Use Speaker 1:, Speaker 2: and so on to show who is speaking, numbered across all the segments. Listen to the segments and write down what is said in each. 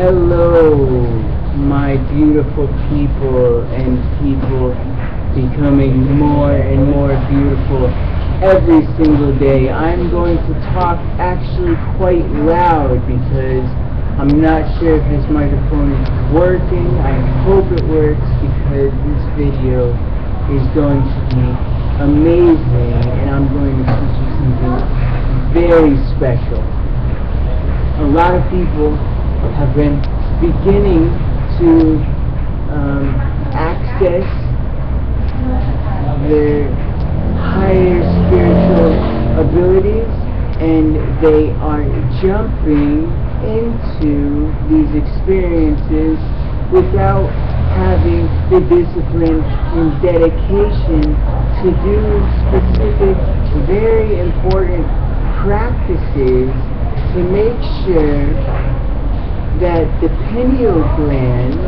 Speaker 1: Hello, my beautiful people and people becoming more and more beautiful every single day. I'm going to talk actually quite loud because I'm not sure if this microphone is working. I hope it works because this video is going to be amazing and I'm going to teach you something very special. A lot of people have been beginning to access their higher spiritual abilities, and they are jumping into these experiences without having the discipline and dedication to do specific, very important practices to make sure that the pineal gland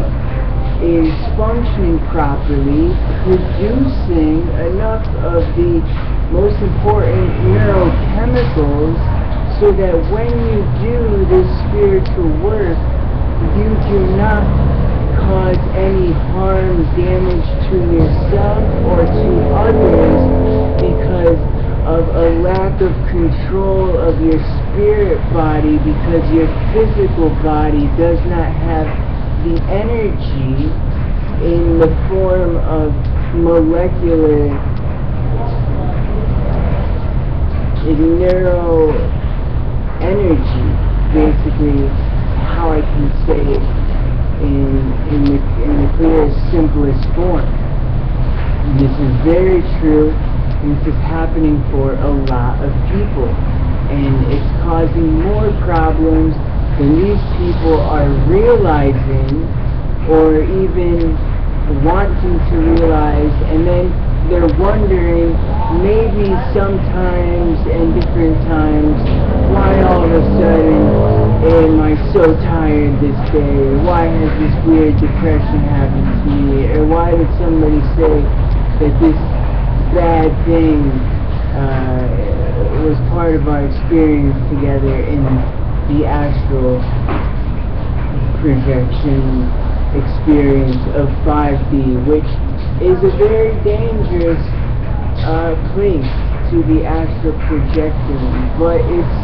Speaker 1: is functioning properly, producing enough of the most important neurochemicals so that when you do this spiritual work, you do not cause any harm, damage to yourself or to others because of a lack of control of your spirit body, because your physical body does not have the energy in the form of molecular neuro energy, basically how I can say it in the clearest, simplest form. This is very true. This is happening for a lot of people, and it's causing more problems than these people are realizing or even wanting to realize, and then they're wondering maybe sometimes and different times, why all of a sudden am I so tired this day, or why has this weird depression happened to me, or why did somebody say that this bad thing was part of our experience together in the astral projection experience of 5D, which is a very dangerous place to be astral projecting, but it's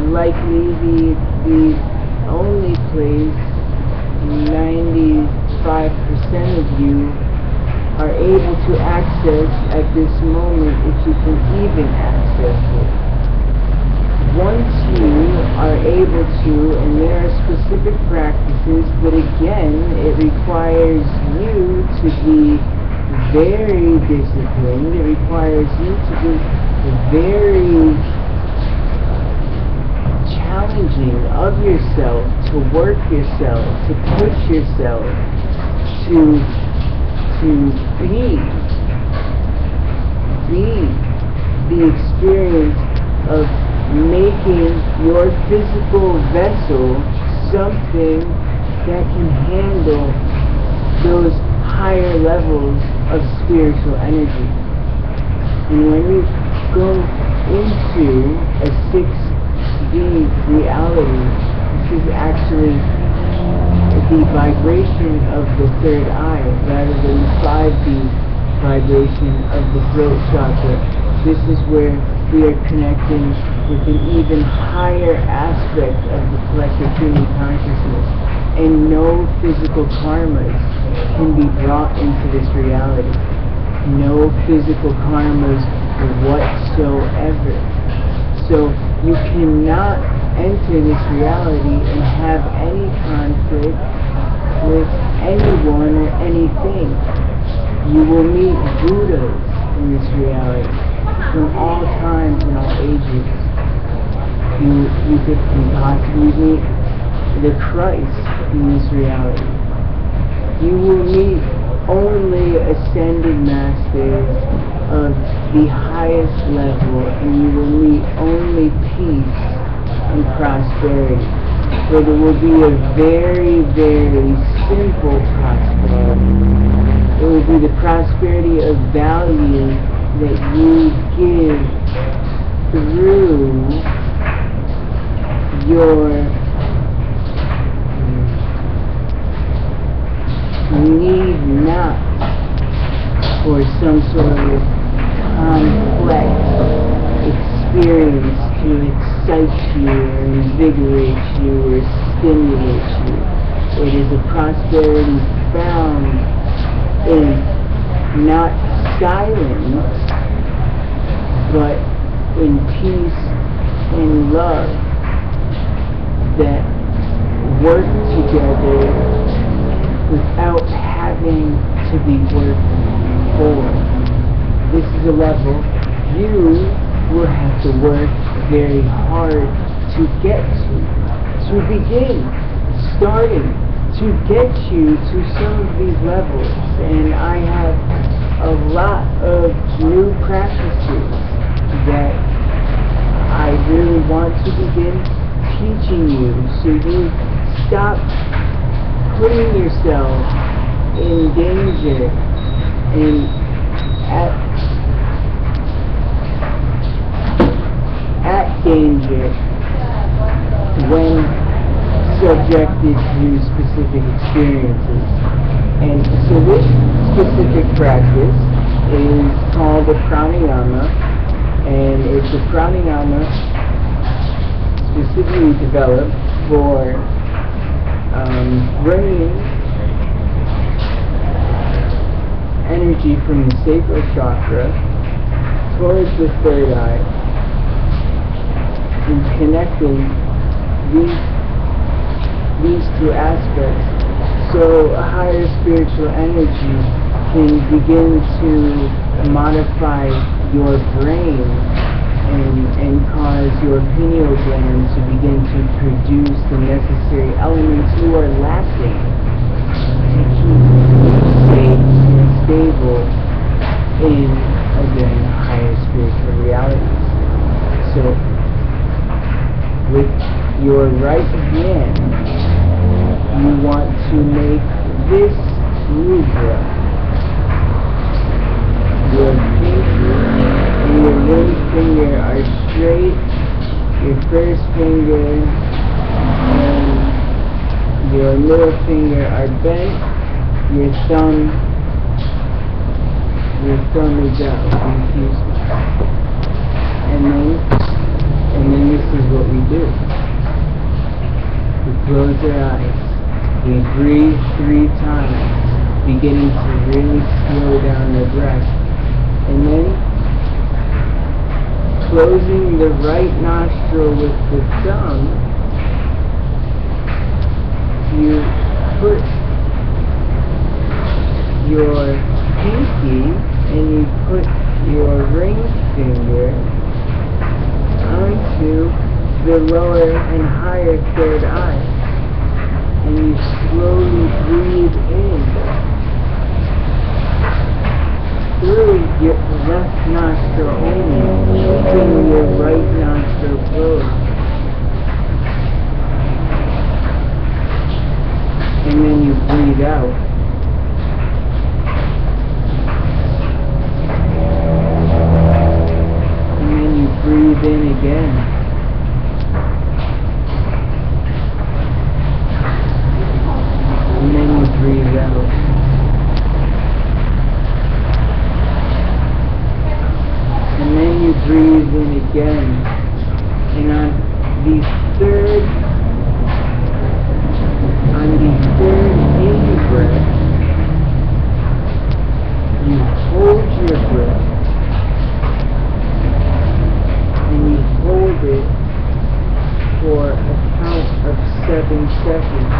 Speaker 1: likely the only place 95% of you are able to access at this moment, if you can even access it. Once you are able to, and there are specific practices, but again, it requires you to be very disciplined, it requires you to be very challenging of yourself, to work yourself, to push yourself, to be the experience of making your physical vessel something that can handle those higher levels of spiritual energy. And when we go into a 6D reality, this is actually the vibration of the third eye rather than the 5D vibration of the throat chakra. This is where we are connecting with an even higher aspect of the collective human consciousness, and no physical karmas can be brought into this reality. No physical karmas whatsoever. So you cannot enter this reality and have any conflict with anyone or anything. You will meet Buddhas in this reality from all times and all ages. You could possibly meet the Christ in this reality. You will meet only ascended masters of the highest level, and you will meet only peace and prosperity. But it will be a very, very simple prosperity. It will be the prosperity of value that you give through your excites you or invigorates you or stimulates you. It is a prosperity found in not silence, but in peace and love that work together without having to be worked for. This is a level you will have to work very hard to get to begin starting to get you to some of these levels. And I have a lot of new practices that I really want to begin teaching you, so you stop putting yourself in danger and at danger when subjected to specific experiences. And so this specific practice is called the pranayama, and it's a pranayama specifically developed for bringing energy from the sacral chakra towards the third eye and connecting these two aspects, so a higher spiritual energy can begin to modify your brain and cause your pineal gland to begin to produce the necessary elements you are lacking to keep you safe and stable in, again, higher spiritual realities. So, with your right hand, you want to make this mudra. Your pinky and your ring finger are straight, your first finger and your middle finger are bent, your thumb is out, confused. And then this is what we do. We close our eyes. We breathe 3 times, beginning to really slow down the breath. And then, closing the right nostril with the thumb, you put your pinky and you put your ring finger onto the lower and higher third eye, and you slowly breathe in through your left nostril only, keeping your right nostril closed. And then you breathe out. And then you breathe in again. And then you breathe out. And then you breathe in again. And on the third in-breath, you hold your breath. And you hold it for a count of 7 seconds.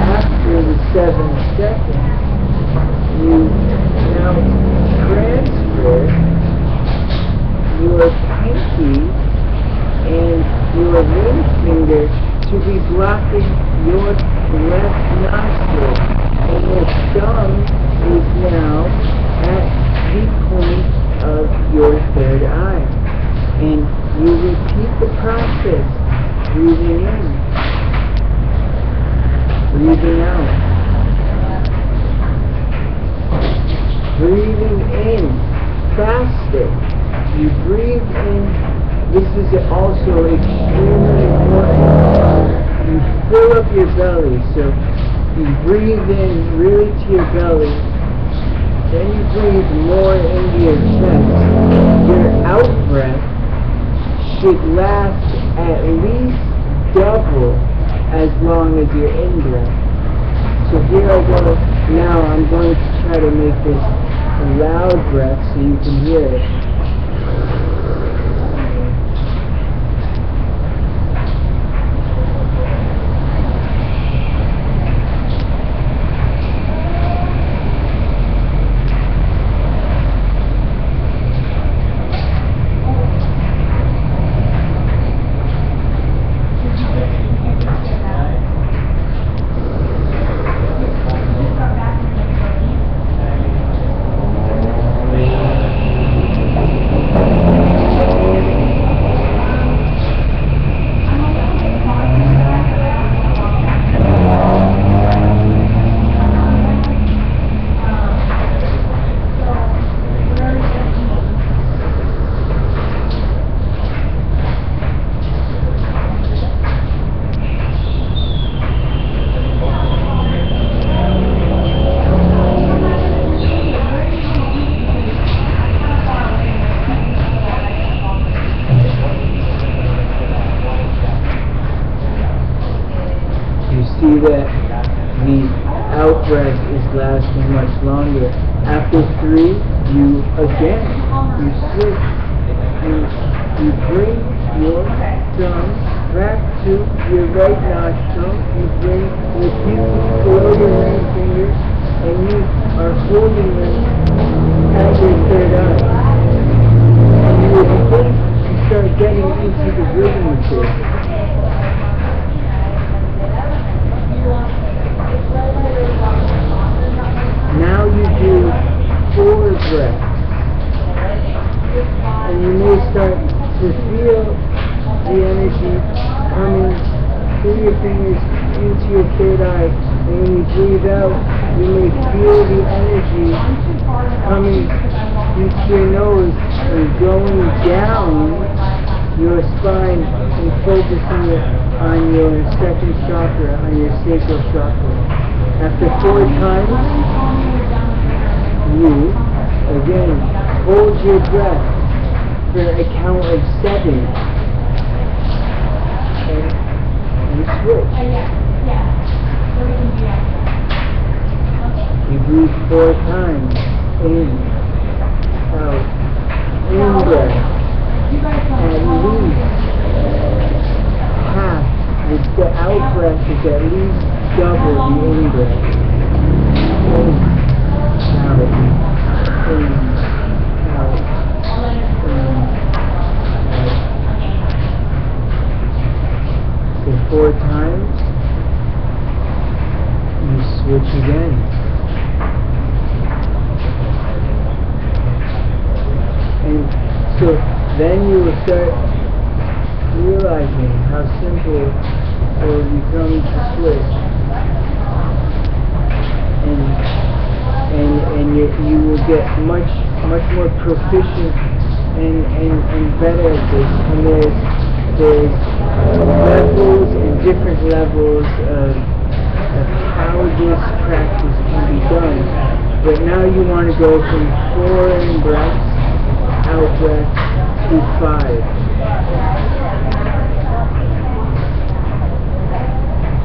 Speaker 1: After the 7 seconds, you now transfer your pinky and your ring finger to be blocking your left nostril, and your thumb is now at the point of your third eye. And you repeat the process, breathing in, breathing out, breathing in faster. You breathe in this is also extremely important. You fill up your belly, so you breathe in really to your belly, then you breathe more into your chest. Your out breath should last at least double as long as your in breath. So here I go. Now I'm going to try to make this a loud breath so you can hear it. See that the out breath is lasting much longer. After 3, you switch. You bring your thumb back to your right nostril. You bring your pinky below your ring finger, and you are holding them at your third eye. And you start getting into the rhythm of this. Now you do 4 breaths, and you may start to feel the energy coming through your fingers into your third eye, and when you breathe out, you may feel the energy coming into your nose and going down your spine and focusing it on your second chakra, on your sacral chakra. After 4 times, you, again, hold your breath for a count of 7. And switch. You breathe 4 times. In, out, in breath. At least half. The out breath is at least double the in breath. In, out, in, out, in, out. So 4 times, you switch again. And so then you will start realizing how simple it will become to switch. And you will get much more proficient and better at this. And there's levels and different levels of how this practice can be done. But now you want to go from 4 in breaths, out breath, to 5.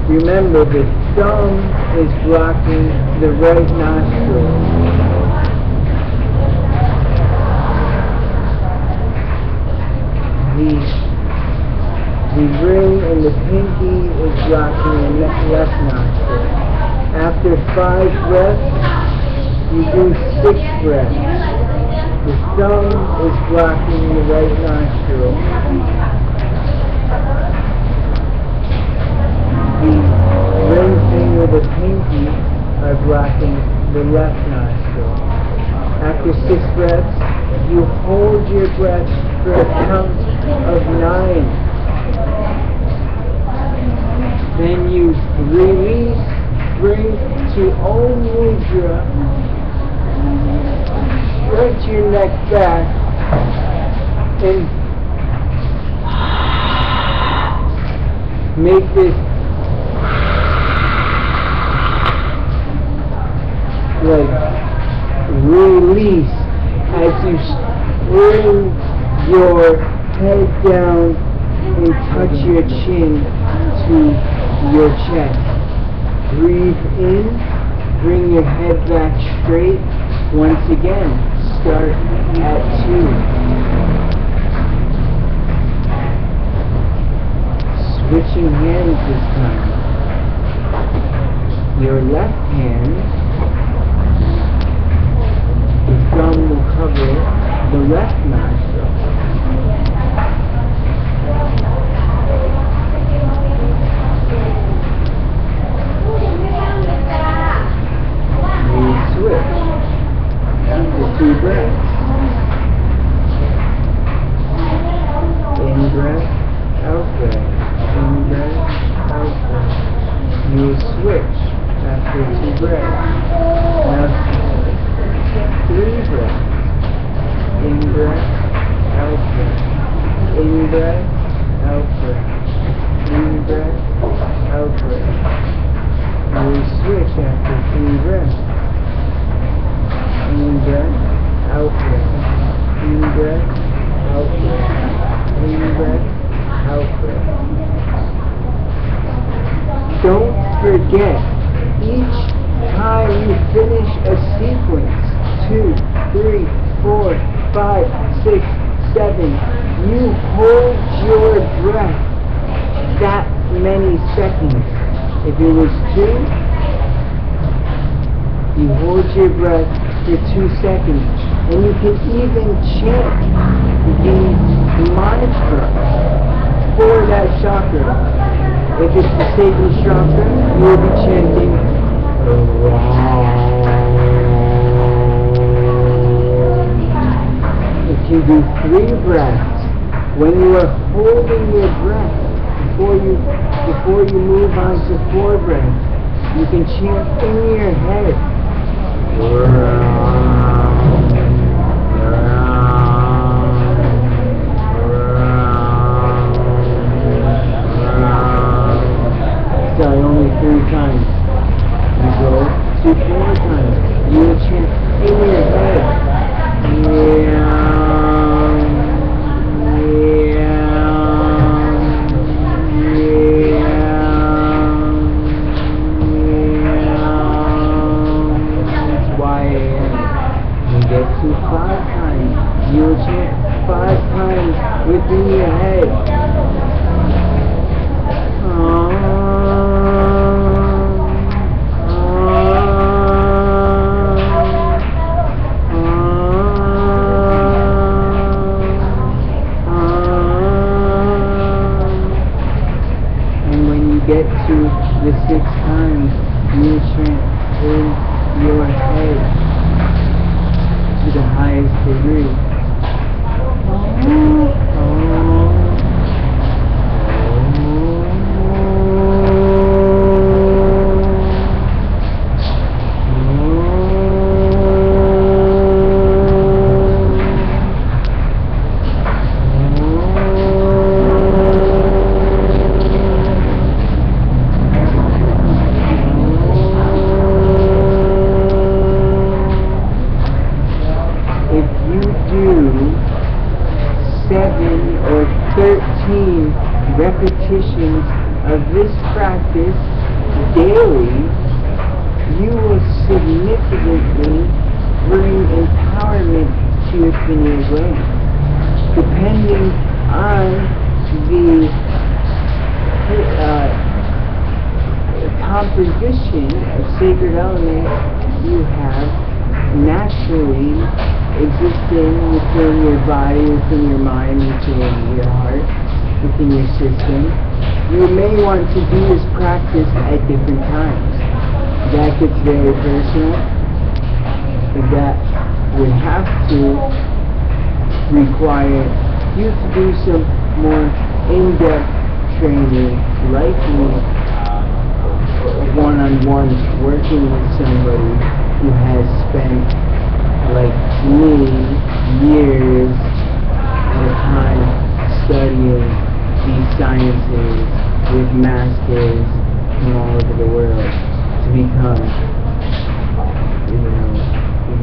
Speaker 1: Remember, the thumb is blocking the right nostril. The ring and the pinky is blocking the left nostril. After 5 breaths, you do 6 breaths. The thumb is blocking the right nostril. The ring finger, the pinky, are blocking the left nostril. After 6 breaths, you hold your breath for a count of 9. Then you release, bring to Om Mudra, stretch your neck back, and make this like release as you bring your head down and touch your chin to your chest. Breathe in, bring your head back straight. Once again, start at 2. Switching hands this time. Your left hand, the thumb will cover the left nostril. We switch after 2 breaths. In breath, out breath. In breath, out breath. You will switch after 2 breaths. Now 3 breaths. In breath, out breath. In breath, out breath. In breath, out breath. You will switch after 3 breaths. In breath, out breath. In breath, out breath. In breath, out breath. Don't forget, each time you finish a sequence, 2, 3, 4, 5, 6, 7, you hold your breath that many seconds. If it was 2, you hold your breath for 2 seconds. And you can even chant the mantra for that chakra. If it's the sacral chakra, you will be chanting If you do 3 breaths, when you are holding your breath, before you move on to 4 breaths, you can chant in your head. Sorry, only 3 times. You go to 4 times. You will chant in your head. Get to 5 times. You will chant 5 times within your head. And when you get to the 6 times, you will chant in your head to the highest degree. Repetitions of this practice daily, you will significantly bring empowerment to your pineal gland. Depending on the composition of sacred elements you have naturally existing within your body, within your mind, within your heart, within your system, you may want to do this practice at different times. That gets very personal, but that would have to require you to do some more in-depth training, like me, one-on-one, working with somebody who has spent, like me, years at a time studying these sciences with masters from all over the world to become,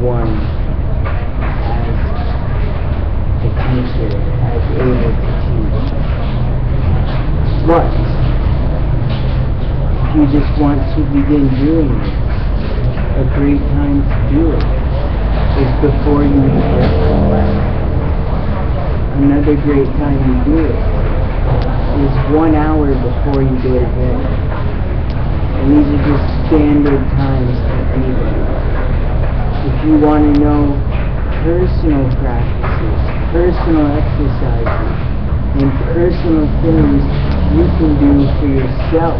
Speaker 1: one as a teacher, as able to teach. But if you just want to begin doing it, a great time to do it is before you eat breakfast. Another great time to do it is 1 hour before you go to bed. And these are just standard times for anybody. If you want to know personal practices, personal exercises, and personal things you can do for yourself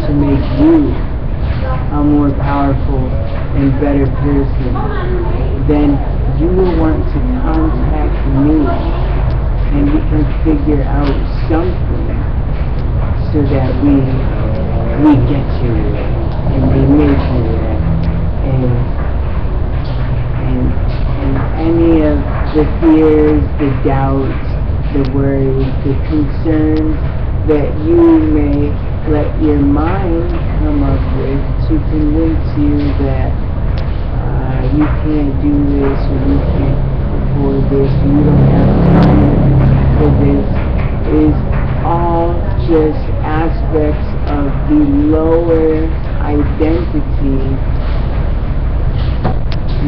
Speaker 1: to make you a more powerful and better person, then you will want to contact me and we can figure out something so that we get you there and we make you there, and any of the fears, the doubts, the worries, the concerns that you may let your mind come up with to convince you that you can't do this, or you can't afford this, or you don't have time for this, is all just aspects of the lower identity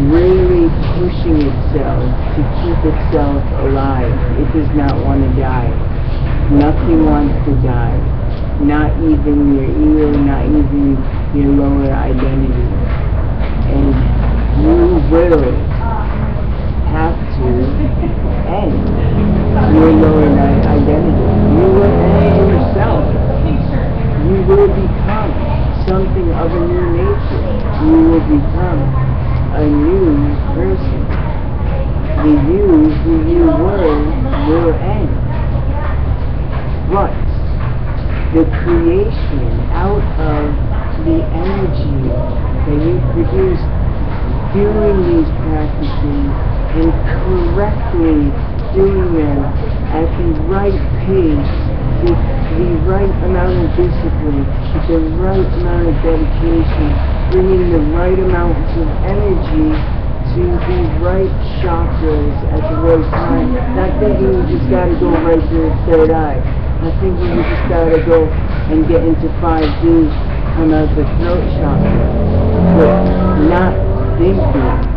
Speaker 1: really pushing itself to keep itself alive. It does not want to die. Nothing wants to die. Not even your ego, not even your lower identity. And you will have to end your lower identity. You will end yourself. You will become something of a new nature. You will become a new person. The you who you were will end. But the creation out of the energy that you produce doing these practices and correctly doing them at the right pace, with the right amount of discipline, with the right amount of dedication, bringing the right amounts of energy to the right chakras at the right time. Not thinking you just gotta go right to the third eye. Not thinking you just gotta go and get into 5D, come out the throat chakra. But not thinking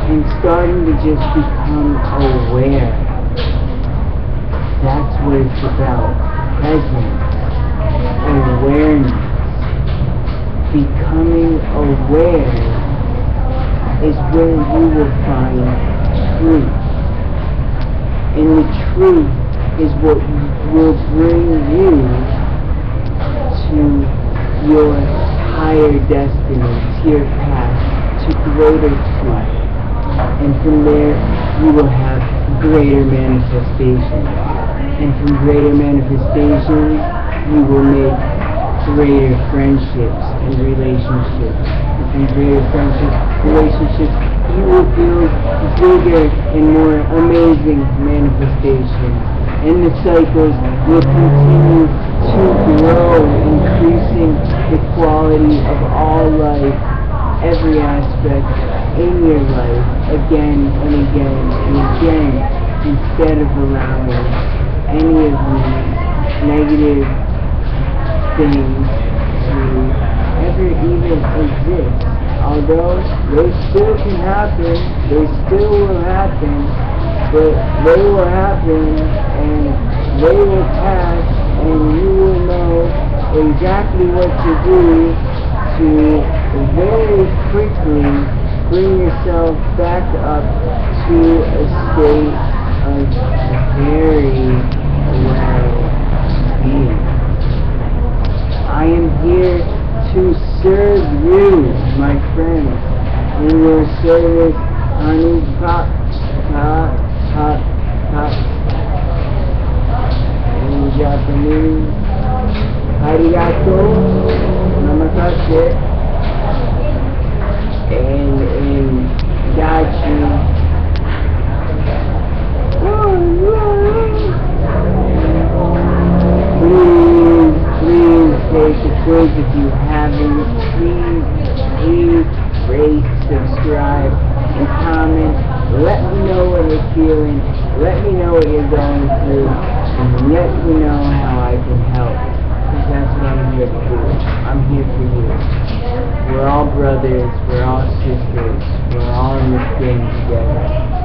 Speaker 1: and starting to just become aware. That's what it's about. Presence, awareness. Becoming aware is where you will find truth. And the truth is what will bring you to your higher destiny, to your path, to greater truth. And from there, you will have greater manifestations. And from greater manifestations, you will make greater friendships and relationships. And from greater friendships, relationships, you will build bigger and more amazing manifestations. And the cycles will continue to grow, increasing the quality of all life, every aspect in your life, again and again and again, instead of allowing any of these negative things to ever even exist. Although they still can happen, they still will happen, but they will happen and they will pass, and you will know exactly what to do to very quickly bring yourself back up to a state of very well-being. I am here to serve you, my friends, in your service. Anupa, in Japanese, arigato, namaste, and in Dhachi, please please rate, subscribe, and comment. Let me know what you're feeling. Let me know what you're going through. And let me know how I can help. Because that's what I'm here to do. I'm here for you. We're all brothers. We're all sisters. We're all in this game together.